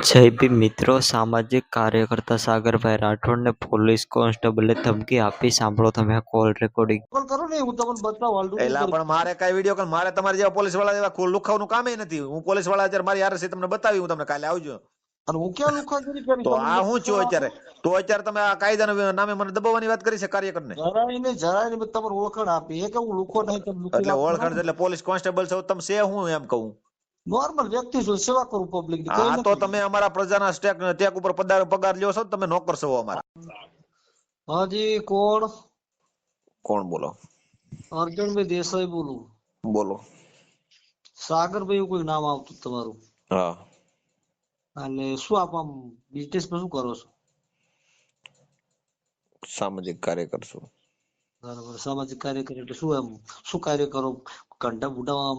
જય ભીમ મિત્રો, સામાજિક કાર્યકર્તા સાગરભાઈ રાઠોડને પોલીસ કોન્સ્ટેબલે ધમકી આપી. સાંભળો તમે આ કોલ રેકોર્ડિંગ. કોલ કરો ને હું તમને બતાવું હાલ એલા પણ મારે કઈ વિડીયો કોલ મારે તમારી જેવા પોલીસ વાળા જેવા લુખાવનું કામ નથી. હું પોલીસ વાળા અત્યારે મારી યાર તમને બતાવી, હું તમને કાલે આવજો. અને હું ક્યાં લુખાગીરી કરી તો આ હું છું અત્યારે? તો અત્યારે તમે આ કાયદાના નામે મને દબાવવાની વાત કરી છે કાર્યકરને. જરાય ને તમારે ઓળખાણ આપી એ કે હું લુખો નહીં તમે લુખી એટલે ઓળખાણ એટલે પોલીસ કોન્સ્ટેબલ છો તમે છે હું એમ કહું? નોર્મલ વ્યક્તિ છું, સેવા કરું પબ્લિક ની. હા તો તમે અમારા પ્રજાના ટેક ઉપર પગાર લ્યો છો, તમે નોકર છો અમારા. હાજી કોણ? કોણ બોલો? અર્જુનભાઈ દેસાઈ બોલું. બોલો. સાગરભાઈ એવું કોઈ નામ આવતું તમારું? હા. અને શું આપ આમ બિઝનેસ માં શું કરો છો? સામાજિક કાર્યકર છું. બરાબર, સામાજિક કાર્યકર એટલે શું એમ શું કાર્ય કરો? ઘંટા બુઢા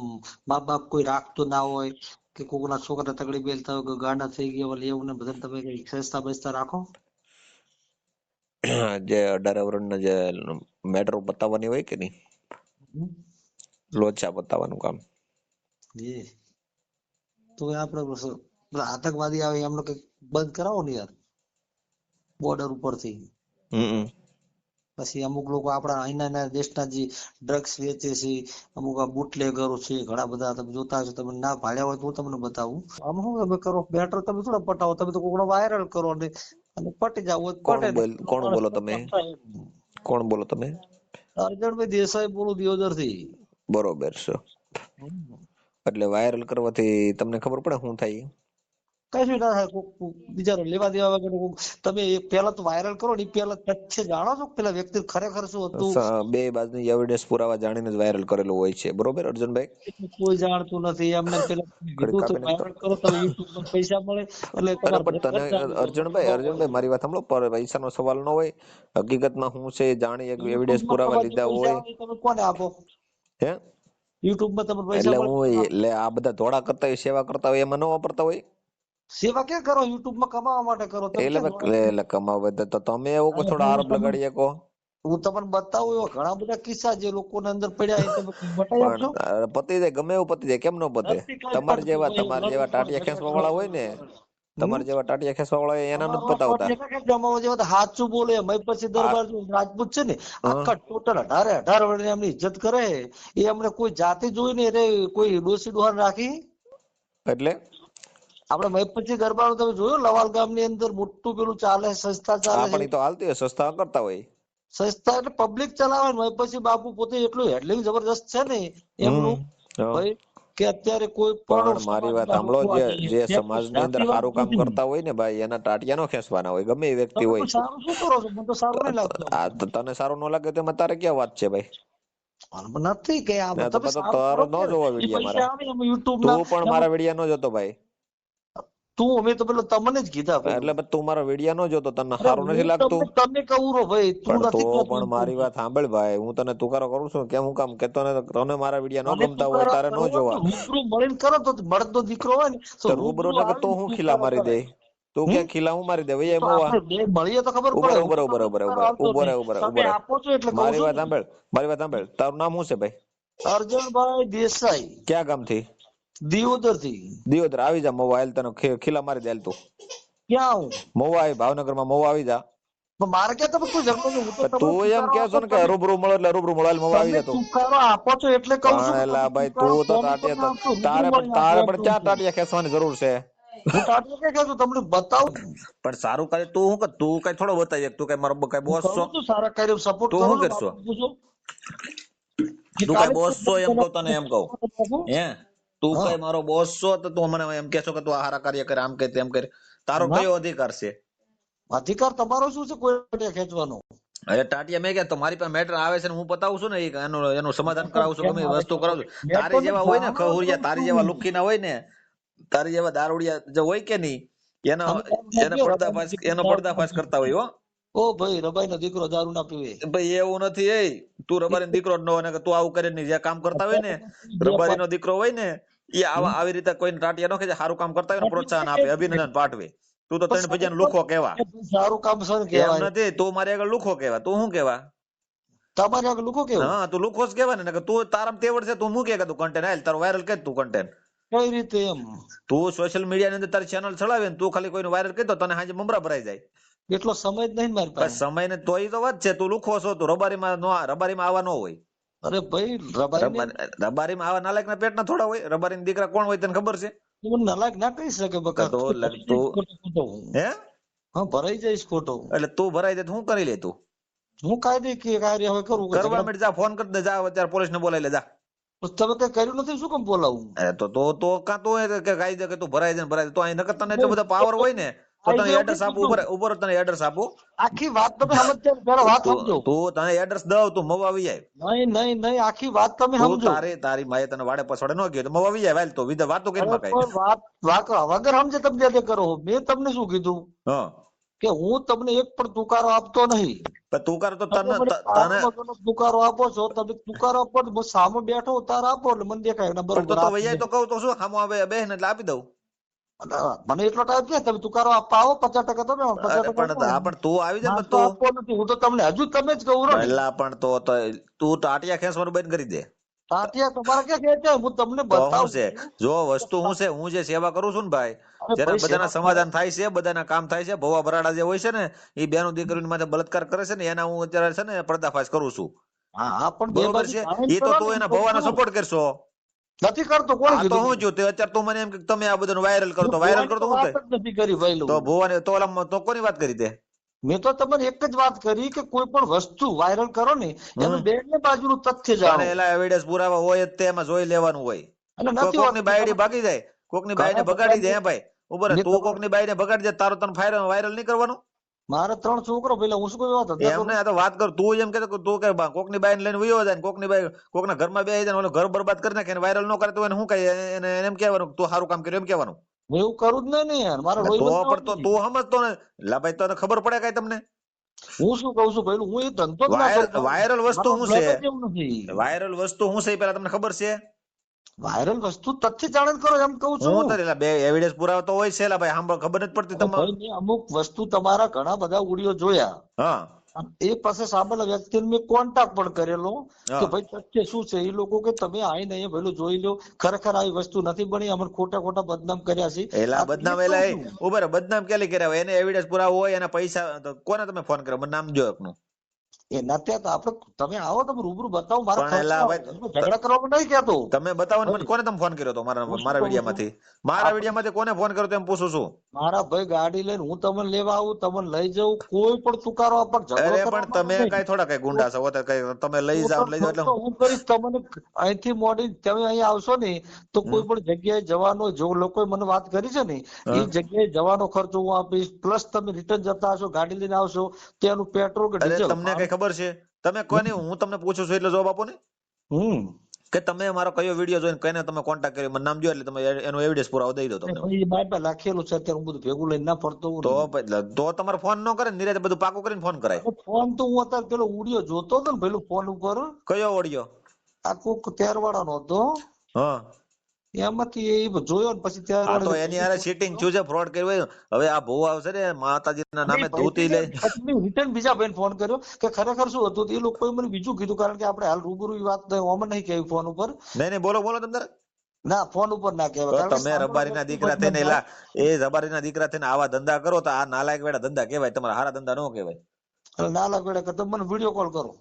મા બાપ કોઈ રાખતો ના હોય કે કોકના છોકરા તકડી બેલતા હોય, ગાંડા થઈ ગયા હોય એવું ને બધા તમે કઈ સંસ્થા બેસતા રાખો? જે 18 વર્ષના જે મેટર બતાવવાની હોય કે નહીં, લોચા બતાવવાનું કામ. એ તો આપડે આતંકવાદી આવે એમનો કઈક બંધ કરાવો ને યાર બોર્ડર ઉપરથી. પછી અમુક લોકો આપણા અહીંના દેશના જે ડ્રગ્સ વેચે છે, અમુક આ બુટલેગરો છે, ઘણા બધા તમે જોતા હશો. તમે ના ભાડ્યા હોય તો હું તમને બતાવું. આમ શું તમે કરો બેટર, તમે થોડા પટાવો, તમે તો કોકનો વાયરલ કરો અને પટી જાવ. કોણ બોલો તમે? કોણ બોલો તમે? અર્જુનભાઈ દેસાઈ બોલું, દિયોદર થી. બરોબર છે. એટલે વાયરલ કરવાથી તમને ખબર પડે શું થાય? કશું ના થાય. બિચારો લેવા દેવા વગર તમે પેલા તો વાયરલ કરો ને પેલા તથ્ય જાણો છો પેલા વ્યક્તિ ખરેખર શું હતું? બે બાજુની એવિડન્સ પુરાવા જાણીને જ વાયરલ કરેલું હોય છે. બરોબર અર્જુનભાઈ? કોઈ જાણતું નથી. એમને પેલા કીધું તો વાયરલ કરો, તમે યુટ્યુબ પર પૈસા મળે એટલે અર્જુનભાઈ મારી વાત સાંભળો. પૈસાનો સવાલ ન હોય, હકીકતમાં શું છે જાણી એવિડન્સ પુરાવા લીધા હોય. તમે કોને આપો? હે યુટ્યુબ માં તમે પૈસા એટલે હું એટલે આ બધા ધોળા કરતા હોય, સેવા કરતા હોય, એમાં ન વાપરતા હોય. સેવા ક્યાં કરો? યુટ્યુબ માં કમાવા માટે કરો. એટલે કમાવે તો તમે એવું કોઈ થોડા આરોપ લગાડી શકો? હું તમને બતાવું એવા ઘણા બધા કિસ્સા જે લોકોને અંદર પડ્યા એ તમે બતાવી આપશો? પણ પતી જાય, ગમે એવું પતી જાય, કેમ ન પતે? તમારે જેવા ટાટિયા ખેંચવા વાળા હોય ને, તમારે જેવા ટાટિયા ખેંચવા વાળા હોય એના નથી પતાવતા. સાચું બોલે પછી દરબાર રાજપૂત છે ને આખા ટોટલ 18 વર્ષની એમની ઇજ્જત કરે. એ અમને કોઈ જાતિ જોઈ ને એટલે કોઈ ડોસી ડોહાર રાખી. એટલે આપડે મહીપતજી દરબાર તમે જોયું લવાલ ગામ ની અંદર મોટું પેલું ચાલે સંસ્થા ચાલે છે. તો હાલતી હોય, સંસ્થા કરતા હોય. સંસ્થા એટલે પબ્લિક ચલાવે. મહીપતજી બાપુ પોતે એટલું હેડલિંગ જબરદસ્ત છે ને એમનું ભાઈ કે અત્યારે કોઈ પણ મારી વાત સાંભળો, જે સમાજની અંદર સારું કામ કરતા હોય ને ભાઈ, એના ટાટિયા નો ખેંચવાના હોય, ગમે એ વ્યક્તિ હોય. સારું શું કરો છો? મને તો સારું નહીં લાગતું. તને સારું ન લાગે તો એમાં તારે ક્યાં વાત છે ભાઈ? નથી કે તારો ન જોવા વિડીયો મારા. યુટ્યુબ તું પણ મારા વિડીયો ન જોતો ભાઈ. તું અમે તો પેલો તમને જ કીધા એટલે તું મારો વિડીયો ન જોતો, તને સારું નથી લાગતું? તમે કહું રો ભાઈ, તું નથી કહેતો. પણ મારી વાત સાંભળ ભાઈ, હું તને તુકારો કરું છું કે હું કામ કેતો ને? તને મારા વિડીયો ન ગમતા હોય તારે ન જોવા. રૂબરૂ મળીને કરો તો મળદનો દીકરો હોય ને તો રૂબરૂ ને તો હું ખીલા મારી દે. તું ક્યાં ખીલા હું મારી દે? મળીએ તો ખબર પડે. આપો છો એટલે મારી વાત સાંભળ. તારું નામ શું છે ભાઈ? અર્જુનભાઈ દેસાઈ. ક્યાં ગામ થી? દિયોદર થી. દિયોદર આવી જા. મોબાઈલ તને ખીલા મારી દે તું. ક્યાં આવું? મોવા આવી, ભાવનગર માં મોવા આવી જા. મારે ક્યાં તમે કોઈ ઝઘડો નહીં. તું એમ કે છો ને કે રૂબરૂ મળો એટલે રૂબરૂ મોબાઈલ મોવા આવી જતો. આપો છો એટલે કહું છું. એલા ભાઈ તું તો તારે પણ ક્યાં ટાટિયા ખેંચવાની જરૂર છે? હું ટાટિયા કે કહું તમને બતાવું. પણ સારું કરે તું શું કર? તું કઈ થોડો બતાવી? તું કઈ મારો કઈ બોસ છો? સારા કાર્ય સપોર્ટ તું શું કરશો? તું કઈ બોસ છો એમ કહું તને? એમ કહું હે? તું કઈ મારો બોસ છો તો તું મને એમ કે છો કે તું આહારા કાર્ય કરે, આમ કે તેમ કરે? તારો કયો અધિકાર છે? અધિકાર તમારો શું છે કોઈ ખેંચવાનો? અરે ટાટિયા મેં ક્યાં, તમારી પાસે મેટર આવે છે ને હું બતાવું છું ને, એનું સમાધાન કરાવું છું, ગમે વસ્તુ કરાવું છું. તારી જેવા હોય ને ખહુરિયા, તારી જેવા લુખીના હોય ને, તારી જેવા દારૂડિયા જે હોય કે નહીં, એનો પર્દાફાશ કરતા હોય. ઓ ભાઈ, રબાઈ નો દીકરો દારૂ ના પીવે ભાઈ, એવું નથી. એ તું રબારી નો દીકરો ન હોય, તું આવું કરે જે કામ કરતા હોય ને, રબારી નો દીકરો હોય ને એ આવી રીતે કોઈ ટાટિયા નો કે સારું કામ કરતા હોય ને પ્રોત્સાહન આપે, અભિનંદન પાઠવે. તું તો 3 ભજન લુખો કેવા? સારું કામ એમ નથી. તું મારી આગળ લુખો કેવા? તું શું કેવા? તમારે આગળ લુખો કેવા? હા, તું લુખો જ કેવા ને. તું તારામ તેવડ છે, તું મૂકે કે તું કન્ટેન્ટ હાલ તારો વાયરલ કે તું કન્ટેન્ટ. કઈ રીતે એમ? તું સોશિયલ મીડિયા ની અંદર તારી ચેનલ ચલાવે ને તું ખાલી કોઈને વાયરલ કરી દો તને હાજે મમરા ભરાઈ જાય. એટલો સમય જ નહીં ને મારી બસ પાસે. સમય ને તો ઈ તો વાત છે. તું લુખો છો, તું રબારીમાં આવા ન હોય. અરે ભાઈ રબારી રબારીમાં આવા નાલાયક ના પેટના થોડા હોય. રબારી દીકરા કોણ હોય તને ખબર છે? નલાયક ના કહી શકે બકા. તો હે હા ભરાઈ જઈશ ખોટો. એટલે તું ભરાઈ જાય તો શું કરી લે તું? હું કાયદે કાર્ય હવે કરું. કરવા માંડ, જા ફોન કરી દે, જા અત્યારે પોલીસ ને બોલાવી લે, જા. તમે કઈ કર્યું નથી, શું કેમ બોલાવું? તો કાં તો કે કાયદે કે તું ભરાઈ જાય ને ભરાઈ જાય. તો અહીં નકર તને એટલો બધો પાવર હોય ને તો તને એડ્રેસ આપું, ઉપર તને એડ્રેસ આપું. આખી વાત તમે સમજજો, પેલા વાત સમજો. તું તને એડ્રેસ દઉં, તું મવા આવી જાય. નહીં નહીં નહીં, આખી વાત તમે તું સમજો. તારી માએ તને વાડે પછવાડે ન ગયો તો મવા આવી જાય. વાલ તો વિધા વાતો કરી માં પણ વાત વગર સમજે તમે જે કરો. મેં તમને શું કીધું હા કે હું તમને એક પણ તુકારો આપતો નહીં. પણ તું કર તો તમે મને પાવરનો તુકારો આપો છો, તમે તુકારો આપો તો હું સામે બેઠો તાર આપો એટલે મને દેખાય ને પણ બરોબર તો વૈયા તો કહું તો શું ખામો આવે બે ને એટલે આપી દઉં. મને એટલો ટાઈમ છે, તમે તુકારો આપવા આવો 50% તમે 50% પણ તું આવી જાય નાસ્તો આપવો નથી. હું તો તમને હજુ તમે જ કહું રહ્યો ને. પહેલા પણ તો તું ટાટિયા ખેંચવાનું બંધ કરી દે. તાત્યા તમારા ક્યાં ખેંચે? હું તમને તો શું બતાવું છે જો વસ્તુ શું છે, હું જે સેવા કરું છું ને ભાઈ, જેના બધાના સમાધાન થાય છે, બધાના કામ થાય છે, ભવા ભરાડા જે હોય છે ને એ બેનું દીકરીની માથે બળાત્કાર કરે છે ને એના હું અત્યારે છે ને પર્દાફાશ કરું છું. હા પણ બે બરોબર છે. એ તો તું એના ભવાનો સપોર્ટ કરશો. નથી કરતો. કોણ આ તો કીધું? હું જો તે અત્યારે તું મને એમ કે તમે આ બધું વાયરલ કરો તો વાયરલ કરો તો હું વાત જ નથી કરી ભાઈ. તો ભુવાને તો ઓલા તો કોની વાત કરી તે? મેં તો તમને એક જ વાત કરી કે કોઈ પણ વસ્તુ વાયરલ કરો ને એનું બેને બાજુનું તથ્ય જાણો. અને એલા એવિડન્સ પુરાવા હોય જ તે એમાં જોઈ લેવાનું હોય. અને નથી કોકની બાયડી ભાગી જાય, કોકની બાઈને બગાડી જાય. હે ભાઈ ઉભો રહે, તું કોકની બાઈને બગાડી જાય તારો તને વાયરલ નહીં કરવાનું? મારે 3 છોકરો, પેલા હું શું કોઈ વાત હતી? એમ નહીં, આ તો વાત કર. તું એમ કે તું કે કોકની બાઈને લઈને વયો જાય, કોકની બાઈ કોકના ઘરમાં બેસી જાય, ઓલો ઘર બરબાદ કરી નાખે, વાયરલ ન કરે તો એને શું કહે? એને એમ કહેવાનું તું સારું કામ કર્યું એમ કહેવાનું. હું એવું કરું જ નહીં ને યાર. મારે તો પણ તો તું સમજતો ને લા ભાઈ, તને ખબર પડે કઈ તમને? હું શું કહું છું પેલું, હું એ ધંધો જ ના કરું. વાયરલ વસ્તુ શું છે? એવું નથી. વાયરલ વસ્તુ શું છે પેલા તમને ખબર છે? વાયરલ વસ્તુ તથ્ય જાણ કરો એમ કહું છું. હું તો બે એવિડન્સ પુરાવા તો હોય છે લા ભાઈ, સાંભળ, ખબર નથી પડતી તમને? ભાઈ મેં અમુક વસ્તુ તમારા ઘણા બધા ઓડિયો જોયા. હા એ પાસે સાંભળેલા વ્યક્તિને મેં કોન્ટેક્ટ પણ કરેલો કે ભાઈ તથ્ય શું છે. એ લોકો કે તમે આઈને અહીંયા પેલું જોઈ લો, ખરેખર આવી વસ્તુ નથી બની, અમે ખોટા બદનામ કર્યા છે. એલા બદનામ એલા ઉભા રહે, બદનામ ક્યાં કર્યા હોય? એને એવિડન્સ પુરાવા હોય, એના પૈસા કોને તમે ફોન કર્યો? મને નામ જો એકનું. એના ત્યાં તો આપણે તમે આવો, તમે રૂબરૂ બતાવો. મારા પણ એલા ભાઈ ઝઘડા કરવામાં નહીં કહેતો. તમે બતાવો ને મને, કોને તમે ફોન કર્યો તો? મારા વિડીયામાંથી કોને ફોન કર્યો તો એમ પૂછું છું. મારા ભાઈ ગાડી લઈને હું તમને લેવા આવું, તમને લઈ જાઉં, કોઈ પણ તુકારો આપવા અરે પણ તમે કઈ થોડા કઈ ગુંડા છો? કઈ તમે લઈ જાવ એટલે હું કરીશ. તમને અહીંથી મોડી તમે અહીંયા આવશો ને તો કોઈ પણ જગ્યાએ જવાનો, જો લોકોએ મને વાત કરી છે ને એ જગ્યાએ જવાનો ખર્ચો હું આપીશ, પ્લસ તમે રિટર્ન જતા હશો, ગાડી લઈને આવશો ત્યાંનું પેટ્રોલ કે ડીઝલ. તમને કઈ ખબર છે? તમે કોની, હું તમને પૂછું છું એટલે જવાબ આપો ને. કે તમે મારો કયો વિડીયો જોઈને કઈને તમે કોન્ટેક્ટ કર્યો, મને નામ જો એટલે તમે એનો એવિડન્સ પુરાવો દઈ દો તમને. લખેલું છે અત્યારે, હું બધું ભેગું લઈને ના ફરતો હું. તો તમારે ફોન ન કરે ને, નિરાતે બધું પાકું કરીને ફોન કરાય. ફોન તો હું અત્યારે પેલો ઓડિયો જોતો હતો ને પેલું ફોન ઉપર. કયો ઓડિયો? આ કોક તેરવાડાનો હતો. હા એમાંથી એ જોયો ને પછી આ તો એની હારે ચીટિંગ થયું છે, ફ્રોડ કર્યું હોય. હવે આ ભૂ આવશે ને માતાજીના નામે ધોતી લઈ. રિટર્ન બીજા બેન ફોન કર્યો કે ખરેખર શું હતું. એ લોકોએ મને બીજું કીધું, કારણ કે આપણે હાલ રૂબરૂ વાત ઓમાં નહીં કહેવી ફોન ઉપર. નહીં બોલો તમે. ના ફોન ઉપર ના કહેવાય. તમે રબારીના દીકરા થઈને એલા એ રબારીના દીકરા થઈને આવા ધંધા કરો તો આ નાલાયક વેડા ધંધા કહેવાય, તમારા હારા ધંધા ન કહેવાય. નાલાયક વેડા કે તમે મને વિડીયો કોલ કરો.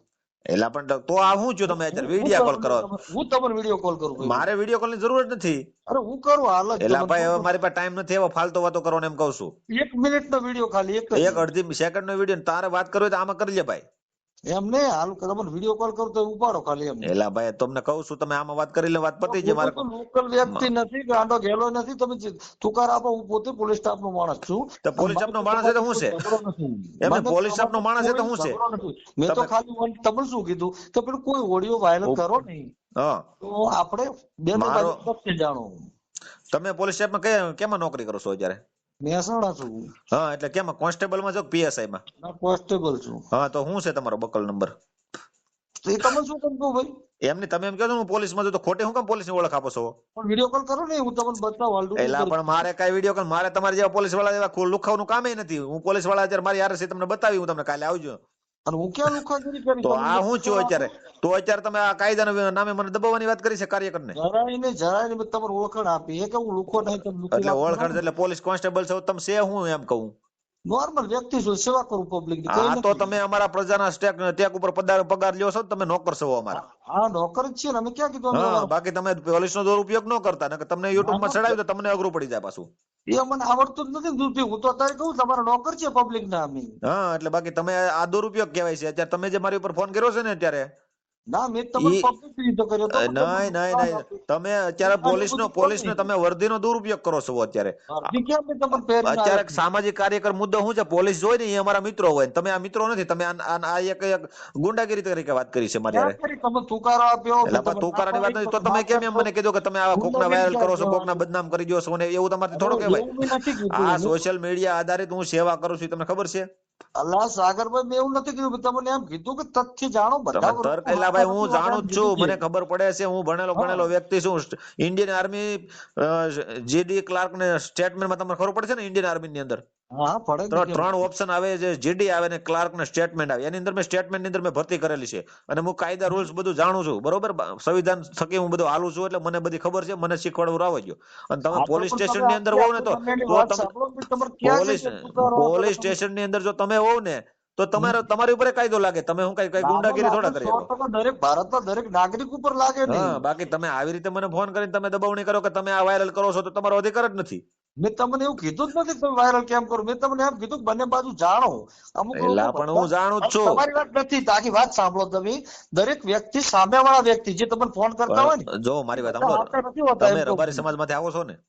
એલા પણ તો આ હું છું, તમે અત્યારે વિડીયો કોલ કરો? હું તમને વિડીયો કોલ કરું. મારે વિડીયો કોલ ની જરૂર જ નથી. અરે હું કરું હાલ જ. એલા ભાઈ હવે મારી પાસે ટાઈમ નથી એવો ફાલતુ વાતો કરવાનો એમ કહું છું. 1 મિનિટનો વિડીયો ખાલી એક અડધી સેકન્ડ નો વિડીયો તારે વાત કરવી તો આમાં કરી લે ભાઈ. એમ નહીં હાલ તમને વિડીયો કોલ કરું તો ઉપાડો ખાલી એમ. એલા ભાઈ તમને કહું છું, તમે આમાં વાત કરી લે, વાત પતી છે. મારે લોકલ વ્યક્તિ નથી, ગાંડો ગેલો નથી. તમે તુકાર આપો, હું પોતે પોલીસ સ્ટાફ નો માણસ છું. તો પોલીસ સ્ટાફ નો માણસ છે તો શું છે? એમ પોલીસ સ્ટાફ નો માણસ છે તો શું છે? મેં તો ખાલી તમને શું કીધું કે પેલું કોઈ ઓડિયો વાયરલ કરો નહીં તો આપણે બે જાણો. તમે પોલીસ સ્ટાફમાં કેમાં નોકરી કરો છો અત્યારે? મહેસાણા છું. હા એટલે કેમાં, કોન્સ્ટેબલ માં છો કે પીએસઆઈ માં? કોન્સ્ટેબલ છું. હા તો શું છે તમારો બકલ નંબર? એ તમે શું કહો ભાઈ? એમ નહીં, તમે એમ કહો છો હું પોલીસ માં છું તો ખોટી હું કેમ પોલીસ ની ઓળખ આપો છો? પણ વિડીયો કોલ કરો ને, હું તમને બતાવું. એલા પણ મારે કઈ વિડીયો કોલ, મારે તમારે જેવા પોલીસ વાળા જેવા લુખાવનું કામ નથી. હું પોલીસ વાળા અત્યારે મારી યાર છે, તમને બતાવી, હું તમને કાલે આવજો. અને હું ક્યાં લુખાગીરી કરી? તો તમે આ મને શું થયું અત્યારે? તો અત્યારે તમે આ કાયદાના નામે મને દબાવવાની વાત કરી છે કાર્યકરને? જરાય ને તમારે ઓળખાણ આપી એ કે હું લુખો નહીં, તમે લુખી એટલે વાત કરો ઓળખાણ છે એટલે પોલીસ કોન્સ્ટેબલ છો તમે છે હું એમ કહું? નોર્મલ વ્યક્તિ છું, સેવા કરું પબ્લિક ની, કઈ હા તો નથી. તમે અમારા પ્રજાના ટેક ઉપર પગાર લ્યો છો, તમે નોકર છો અમારા. હા નોકર જ છીએ ને અમે, ક્યાં કીધું અમે હા અમારું? બાકી તમે પોલીસનો દુરુપયોગ ન કરતા, નકર તમને યુટ્યુબ માં ના, ચડાવી તો તમને અઘરું પડી જાય પાછું. એ મને આવડતું જ નથી ને દુરુપયોગ. હું તો અત્યારે કહું તમારા નોકર છે પબ્લિક ના અમે. હા એટલે બાકી તમે આ દુરુપયોગ કહેવાય છે. અત્યારે તમે જે મારી ઉપર ફોન કર્યો છે ને અત્યારે, ના મેં તમને ઈ પબ્લિક રીતે કર્યો તો નહીં નહીં નહીં, તમે અત્યારે પોલીસનો તમે વર્દીનો દુરુપયોગ કરો છો અત્યારે. અરજી ક્યાં મેં તમને પહેરીને અત્યારે આવ્યો? સામાજિક કાર્યકર મુદ્દો શું છે? પોલીસ જોઈ ને એ અમારા મિત્રો હોય, તમે આ મિત્રો નથી. તમે આ એક ગુંડાગીરી તરીકે વાત કરી છે મારી ક્યાં હારે. કરી? તમે તુકારો આપ્યો એટલે તમે આપણે તુકારાની વાત નથી તો તમે કેમ એમ મને કીધું કે તમે આવા કોકના વાયરલ કરો છો, કોકના બદનામ કરી દો છો ને એવું તમારથી થોડો કહેવાય. એવું મેં નથી કીધું. આ સોશિયલ મીડિયા આધારિત હું સેવા કરું છું, તમને ખબર છે? અલ્લાહ સાગરભાઈ મેં એવું નથી કીધું. તમને એમ કીધું કે તથ્ય જાણો બધા તમે તર્ક એટલે ભાઈ હું જાણું જ છું, મને ખબર પડે છે, હું ભણેલો વ્યક્તિ છું. ઇન્ડિયન આર્મી જીડી ક્લાર્ક ને સ્ટેટમેન્ટમાં તમને ખબર પડે છે ને? ઇન્ડિયન આર્મી ની અંદર હા પડે ને કેમ? ત્રણ ઓપ્શન આવે છે, જીડી આવે ને ક્લાર્ક ને સ્ટેટમેન્ટ આવે. એની અંદર મેં સ્ટેટમેન્ટ ની અંદર મેં ભરતી કરેલી છે અને હું કાયદા રૂલ્સ બધું જાણું છું, બરોબર? સંવિધાન થકી હું બધું હાલું છું એટલે મને બધી ખબર છે, મને શીખવાડવું રાવ ગયો. અને તમે હા તો પોલીસ પણ સ્ટેશન તમે ની અંદર આટલી હોવ ને તો તમે એની તો વાત તમે સાંભળો ને તમારે ક્યાં પોલીસ જગ્યાએ તુકારો આપેલો પોલીસ તમે? સ્ટેશન ની અંદર જો તમે હોવ ને તો તમારી ઉપર કાયદો લાગે. તમે હું કઈ ગુંડાગીરી થોડા કરી શકો. 100% દરેક ભારતના દરેક નાગરિક ઉપર લાગે ને. હા બાકી તમે આવી રીતે મને ફોન કરીને તમે દબાવણી કરો કે તમે આ વાયરલ કરો છો તો તમારો અધિકાર જ નથી. મેં તમને એવું કીધું જ નથી કે તમે વાયરલ કેમ કરો. મેં તમને એમ કીધું કે બંને બાજુ જાણો. અમુક એલા લોકો પણ હું જાણું જ છું. તમારી વાત નથી તો આખી વાત સાંભળો તમે. દરેક વ્યક્તિ સામેવાળા વ્યક્તિ જે તમને ફોન કરતા હોય ને પણ જો મારી વાત બધા સાંભળો, હાથે નથી હોતા તમે એમ કહું રબારી છું. સમાજમાંથી આવો છો ને?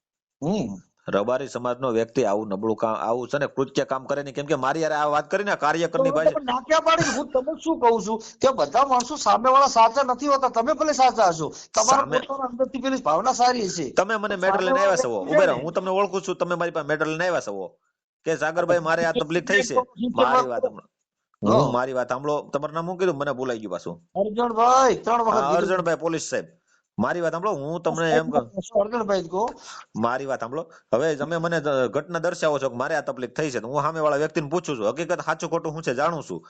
હમ રબારી સમાજનો વ્યક્તિ આવું નબળું કામ, આવું છે ને કૃત્ય કામ કરે નહીં. કેમ કે મારી યાર આ વાત કરીને તો કાર્યકરની હવે ભાઈ તમે ના ક્યાં પાડી? હું તમને શું કહું છું કે બધા માણસો સામેવાળા સાચા નથી હોતા. તમે ભલે સાચા હશો, તમારા સામે પોતાના અંદરથી પેલી ભાવના સારી હશે. તમે મને મેટર લઈને આવ્યા છો, ઉભે રહો, હું તમને ઓળખું છું, તમે મારી પાસે મેટર લઈને આવ્યા છો કે સાગરભાઈ મારે આ તકલીફ થઈ છે. મારી વાત સાંભળો, મારી વાત સાંભળો. તમારું નામ શું કીધું? મને ભૂલાઈ ગયું પાછું. અર્જણભાઈ 3 વખત હા કીધું. અર્જણભાઈ પોલીસ સાહેબ, મારી વાત સાંભળો. હું તમને એમ કહું, અર્જણભાઈ કહો. મારી વાત સાંભળો. હવે તમે મને ઘટના દર્શાવો છો કે મારે આ તકલીફ થઈ છે, તો હું સામે વાળા વ્યક્તિને પૂછું છું, હકીકત સાચું ખોટું શું છે જાણું છું,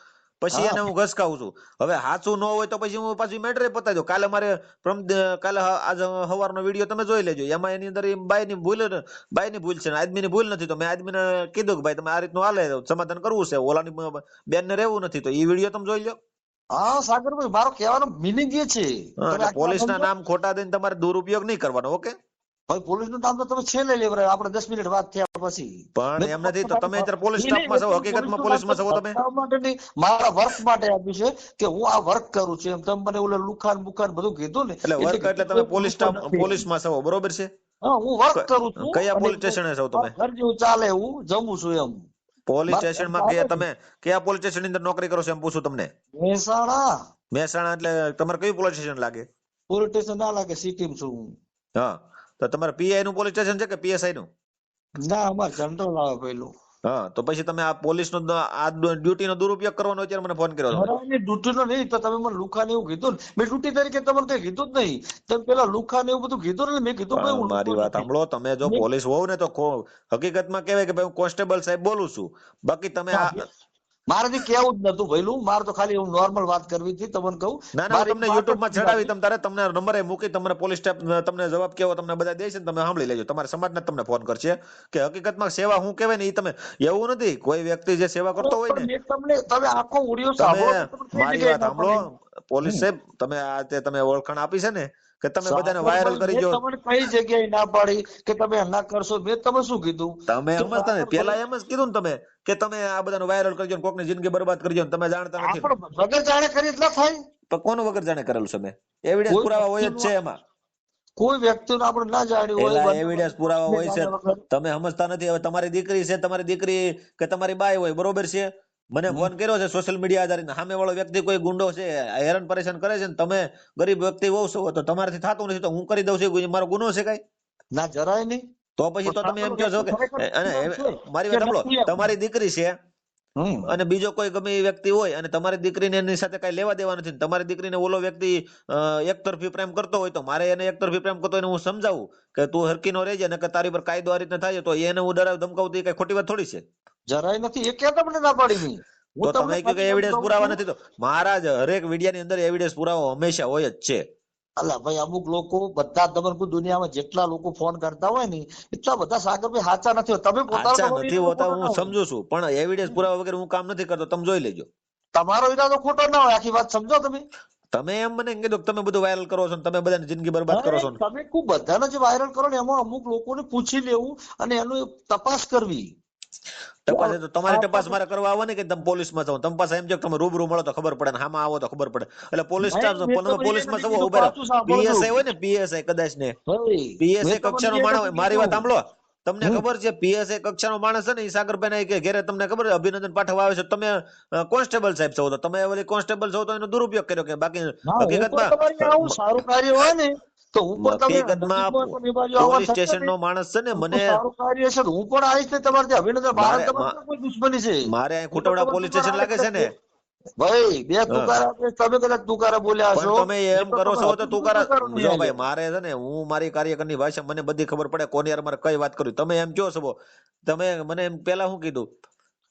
પછી હા એને હું ઘસકાવું છું. હવે સાચું ન હોય તો પછી હું પાછી મેટર પતાવી દઉં. કાલે મારે કાલે આજ સવારનો વિડીયો તમે જોઈ લેજો. એમાં એની અંદર બાઈની ભૂલ છે ને આદમીની ભૂલ નથી. તો મેં આદમીને કીધું કે ભાઈ તમે આ રીતનું હાલે, સમાધાન કરવું છે, ઓલાની બેનને રહેવું નથી. તો એ વિડીયો તમે જોઈ લો. હા સાગરભાઈ મારો કહેવાનો મિનિંગ એ છે. એટલે પોલીસના નામ ખોટા દઈને તમારે દુરુપયોગ નહીં કરવાનો. ઓકે ભાઈ પોલીસ નું નામ તો તમે છેલ્લે લેવરાય. આપણે 10 મિનિટ વાત થયા પછી. પણ એમ નથી તો તમે અત્યારે પોલીસ સ્ટાફમાં છો, હકીકતમાં પોલીસમાં છો તમે? મારા વર્ક માટે આપ્યું છે કે હું આ વર્ક કરું છું. એમ તમે મને ઓલા લુખાન બુખાન બધું કીધું ને એટલે વર્ક એટલે તમે પોલીસ સ્ટાફ પોલીસમાં છો, બરોબર છે? હા હું વર્ક કરું છું. કયા પોલીસ સ્ટેશને છો તમે? ઘર જેવું ચાલે એવું જમું છું એમ. પોલીસ સ્ટેશનમાં તમે કયા પોલીસ સ્ટેશન ની અંદર નોકરી કરો છો એમ પૂછું તમને? મહેસાણા મહેસાણા એટલે તમારે કયું પોલીસ સ્ટેશન લાગે? પોલીસ સ્ટેશન ના લાગે, સિટી છું હું. હા તો તમારે પીઆઈ નું પોલીસ સ્ટેશન છે કે પીએસઆઈ નું? ના અમારે જનરલ આવે પેલું. હા તો પછી તમે આ પોલીસ નો આ ડ્યુટી નો દુરુપયોગ કરવાનો અત્યારે મને ફોન કર્યો તમે? ડ્યુટી નો નહીં તો તમે મને લુખા ને એવું કીધું ને. મેં ડ્યુટી તરીકે તમને કઈ કીધું જ નહીં. તમે પેલા લુખા ને એવું બધું કીધું ને. મેં કીધું ભાઈ હું મારી વાત સાંભળો. તમે જો પોલીસ હોવ ને તો હકીકતમાં કહેવાય કે ભાઈ હું કોન્સ્ટેબલ સાહેબ બોલું છું. બાકી તમે આ મારાથી કેવું જ નતું ભઈલું. મારે તો ખાલી હું નોર્મલ વાત કરવી હતી તમને કહું. ના ના તમને યુટ્યુબ માં ચડાવી તમને નંબરે મૂકી તમને પોલીસ સ્ટાફ તમને જવાબ કેવો તમને બધા દે છે, તમે સાંભળી લેજો. તમારા સમાજને તમને ફોન કરશે કે હકીકતમાં સેવા શું કહેવાય ને એ તમે. એવું નથી, કોઈ વ્યક્તિ જે સેવા કરતો હોય ને, તમે આખો ઓડિયો તમે સાંભળો. મારી વાત સાંભળો પોલીસ સાહેબ, તમે આ તે તમે ઓળખાણ આપી છે ને કે તમે બધાને વાયરલ કરી દો. તમને કઈ જગ્યાએ ના પાડી કે તમે ના કરશો? મેં તમે શું કીધું? તમે સમજતા ને પેલા એમ જ કીધું ને તમે કે તમે આ બધાનું વાયરલ કરજો, કોકની જિંદગી બરબાદ કરજો, તમે જાણતા નથી. વગર જાણે કરી એટલે થાય. પણ કોનું વગર જાણે કરેલું છે? મેં એવિડન્સ પુરાવા હોય જ છે એમાં. કોઈ વ્યક્તિને આપણે ના જાણ્યું હોય, એલા એવિડન્સ પુરાવા હોય છે, તમે સમજતા નથી. હવે તમારી દીકરી છે, તમારી દીકરી કે તમારી બાઈ હોય, બરોબર છે, મને ફોન કર્યો છે સોશિયલ મીડિયા આધારિત, સામે વાળો વ્યક્તિ કોઈ ગુંડો છે, હેરાન પરેશાન કરે છે ને તમે ગરીબ વ્યક્તિ હોવ છો તો તમારાથી થતું નથી તો હું કરી દઉં છું, મારો ગુનો છે કઈ? ના જરાય નહીં. તો પછી તો તમે એમ કહો છો કે મારી વાત સાંભળો, તમારી દીકરી છે અને બીજો કોઈ ગમે એ વ્યક્તિ હોય અને તમારી દીકરીને એની સાથે કઈ લેવા દેવા નથી, તમારી દીકરીને ઓલો વ્યક્તિ એકતરફી પ્રેમ કરતો હોય તો મારે એને એકતરફી પ્રેમ કરતો હોય હું સમજાવું કે તું હરકી નો રહેજે ને કે તારી પર કાયદો આ રીતના થાય તો એને હું ડરાવ ધમકાવતી કઈ ખોટી વાત થોડી છે? જરાય નથી. એ ક્યાં તમને ના પાડી? તો તમે કહ્યું કે એવિડન્સ પુરાવા નથી, તો મહારાજ હરેક વિડિયાની અંદર એવિડન્સ પુરાવો હંમેશા હોય જ છે. અલા ભાઈ અમુક લોકો બધા તમને દુનિયામાં જેટલા લોકો ફોન કરતા હોય ને એટલા બધા સાગરભાઈ સાચા નથી હોતા. તમે પોતાનો સાચા તમારો નથી ઈરાદો હોતા, ખોટો હું ના હોય. સમજુ છું, પણ એવિડન્સ પુરાવા વગર હું કામ નથી કરતો, તમે જોઈ લેજો. તમારો ઈરાદો ખોટો ના હોય, આખી વાત સમજો તમે. તમે એમ મને કીધું કે તમે બધું વાયરલ કરો છો ને તમે બધાની જિંદગી બરબાદ કરો છો ને. તમે ખૂબ બધાને જે વાયરલ કરો ને એમાં અમુક લોકોને પૂછી લેવું અને એનું તપાસ કરવી. તપાસ તો તમારી તપાસ મારે કરવા આવવાની કે તમે પોલીસમાં જાઓ, તમે પાસે એમ જો તમે રૂબરૂ મળો તો ખબર પડે ને હામાં આવો તો ખબર પડે. એટલે પોલીસ સ્ટાફ મેં તમે તમને એ પોલીસમાં નથી જવો કીધું, ઉભા રહો. પાછું સાંભળજો. પીએસઆઈ હોય ને, પીએસઆઈ કદાચ ને ભાઈ, મેં પીએસઆઈ તમને કક્ષાનો એ માણસ, નથી મારી વાત કીધું. સાંભળો, તમને ખબર છે પીએસઆઈ કક્ષાનો માણસ છે ને એ સાગરભાઈ કે ઘેરે તમને ખબર છે અભિનંદન પાઠવવા આવે છે, તમે કોન્સ્ટેબલ સાહેબ છો, તો તમે ઓલી કોન્સ્ટેબલ છો તો એનો દુરુપયોગ કર્યો કે બાકી હા, હું પણ તમારી હકીકતમાં આવું સારું કાર્ય હોય ને તો હું પણ તમે હકીકતમાં નજીકમાં તમે એ બાજુ આવવા પોલીસ થશે સ્ટેશન ને નો માણસ છે ને, તો મને સારું કાર્ય છે તો હું પણ આવીશ ને તમારે ત્યાં અભિનંદન. મારા મારે તમારે કોઈ દુશ્મની છે? મારે અહીં હું તો ખોટવડા તમારે પોલીસ તુકારા સ્ટેશન લાગે છે ને. ભાઈ બે હા. તુકારા આપે, તમે કદાચ તુકારા બોલ્યા પણ હશો. તમે એ એમ તો કરો તમે છો તો હકીકત તુકારા, તુકારો નહીં જો આલ્યો. ભાઈ મારે છે ને, હું મારી કાર્યકરની ભાષા મને બધી ખબર પડે કોની યાર મારે કઈ વાત કરવી. તમે એમ કહો છો તમે મને એમ પેલા શું કીધું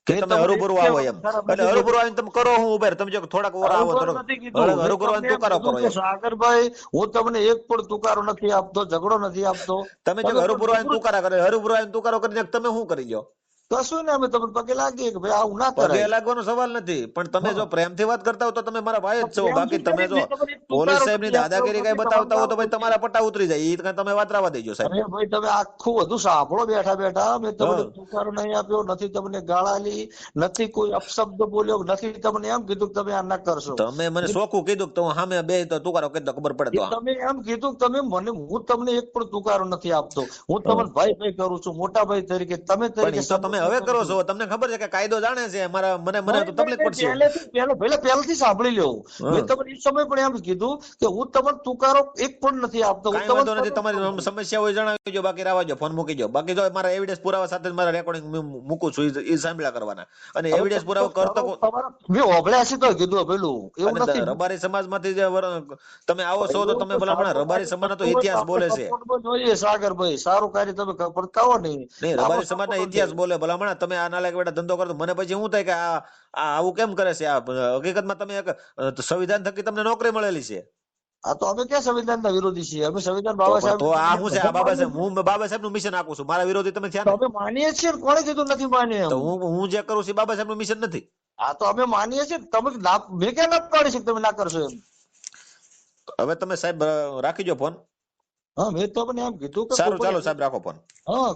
કે મેં તમે તમને હરુભરું એક આવો વખત એમ, ખરાબ એટલે નથી હરુભરું કીધું. આવીને તમે કરો હું ઉભેર, તમે જો થોડાક ઓર આવો હરુભરું થોડોક નથી કીધું. મેં હરુભરું તમને આવીને એમ તુકારો કીધું કરો કે એમ. સાગરભાઈ હું તમને એક પણ તુકારો નથી આપતો, ઝઘડો નથી આપતો. તમે જો તમે પણ હરુભરું આવીને રૂબરૂ તુકારા કરે, હરુભરું આવીને તુકારો કરીને તમે શું કરી લો? કશું ને અમે તમને પગે લાગીએ કે ભાઈ આવું ના પગે કરાય. લાગવાનો સવાલ નથી, પણ તમે જો હા. પ્રેમથી વાત કરતા હો તો તમે મારા ભાઈ જ છો. બાકી પ્રેમથી તમે કરી જો મેં તમને એક પોલીસ તુકારો સાહેબ ની નથી આપ્યો, દાદાગીરી કઈ પછી તમારું બતાવતા હો તો નામ ભાઈ પૂછ્યું. તમારા પટ્ટા ઉતરી જાય, એ તમે વાત રાવા દેજો સાહેબ. અરે ભાઈ તમે આખું બધું સાંભળો બેઠા બેઠા. મેં તમને હા. તુકારો નહીં આપ્યો, નથી તમને ગાળ આલી, નથી કોઈ અપશબ્દ બોલ્યો, નથી તમને એમ કીધું કે તમે આ ના કરશો. તમે મને ચોખ્ખું કીધું કે તો સામે બે તો તુકારો કરી દો, ખબર પડે તો. તમે એમ કીધું કે તમે મને, હું તમને એક પણ તુકારો નથી આપતો. હું હા. તમને ભાઈ ભાઈ કરું છું, મોટા ભાઈ તરીકે, તમે પણ તરીકે એ તો તમે સંબોધન હવે કરું કરો છું. છો, તમને ખબર છે કે કાયદો જાણે છે મારા, મને તો તકલીફ પડશે. પહેલેથી સાંભળી લો. હા. મેં તમને એ સમય પણ એમ કીધું કે હું તમને તુકારો એક પણ નથી આપતો. હું કાંઈ તમને વાંધો નથી, સતત કહું તમારી છું. સમસ્યા હોય જણાવી દો, બાકી રાવા દો, ફોન મૂકી દો. બાકી જો મારા એવિડન્સ પુરાવા સાથે જ મારા રેકોર્ડિંગ મૂકું છું, એ સાંભળ્યા કરવાના. અને હવે એવિડન્સ તમે તો પુરાવા કરતો કરો તમારા, મેં હોભળ્યા છે તો કીધું પેલું એવું અને નથી. રબારી સમાજમાંથી જે તમે આવો છો તો તમે ભલામણ રબારી સમાજનો તો ઇતિહાસ બોલે છે. જોઈએ સાગરભાઈ, સારું કાર્ય તમે કરતા હો ને નહીં, તો આમાં રબારી સમાજના સપોર્ટ છે. ઇતિહાસ બોલે ભલામણ. તમે આ નાલાયક બેટા ધંધો કરતો, મને પછી શું થાય કે આ આવું કેમ કરે છે? આ હકીકતમાં તમે એક સંવિધાન થકી તમને નોકરી મળેલી છે. આ તો અમે ક્યાં સંવિધાનના વિરોધી છીએ? અમે સંવિધાન તો બાબા પણ સાહેબ તો આ શું છે? આ બાબા સાહેબ, હું બાબા સાહેબ નું મિશન આપું છું, મારા વિરોધી તમે થયા ને. અમે માનીએ છીએ ને, કોણે કીધું નથી માનીએ તો એમ? હું જે કરું છું એ બાબા સાહેબ નું મિશન નથી. આ તો અમે માનીએ છીએ. તમે મેં ક્યાં ના પાડી છે કે તમે ના કરશો એમ? હવે તમે સાહેબ રાખી દો ફોન. હા, મેં તો તમને એમ કીધું કે કોઈ સારું, ચાલો પણ, સાહેબ, રાખો ફોન. હા.